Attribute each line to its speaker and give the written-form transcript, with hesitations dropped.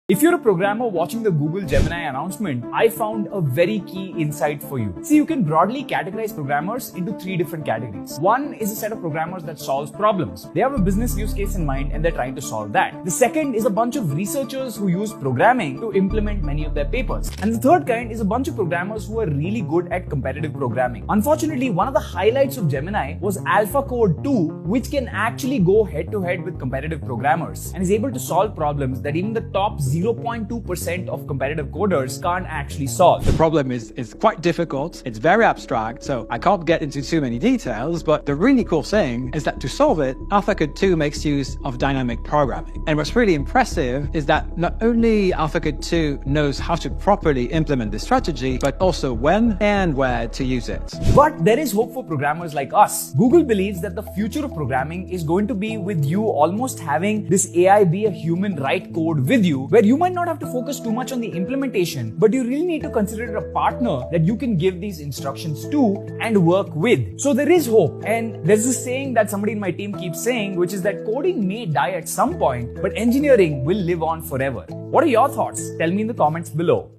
Speaker 1: If you're a programmer watching the Google Gemini announcement, I found a very key insight for you. See, you can broadly categorize programmers into three different categories. One is a set of programmers that solves problems. They have a business use case in mind and they're trying to solve that. The second is a bunch of researchers who use programming to implement many of their papers. And the third kind is a bunch of programmers who are really good at competitive programming. Unfortunately, one of the highlights of Gemini was AlphaCode 2, which can actually go head to head with competitive programmers and is able to solve problems that even the top 0.2% of competitive coders can't actually solve.
Speaker 2: The problem is quite difficult, it's very abstract, so I can't get into too many details, but the really cool thing is that to solve it, AlphaCode 2 makes use of dynamic programming. And what's really impressive is that not only AlphaCode 2 knows how to properly implement this strategy, but also when and where to use it.
Speaker 1: But there is hope for programmers like us. Google believes that the future of programming is going to be with you almost having this AI be a human write code with you, where you might not have to focus too much on the implementation, but you really need to consider it a partner that you can give these instructions to and work with. So there is hope. And there's this saying that somebody in my team keeps saying, which is that coding may die at some point, but engineering will live on forever. What are your thoughts? Tell me in the comments below.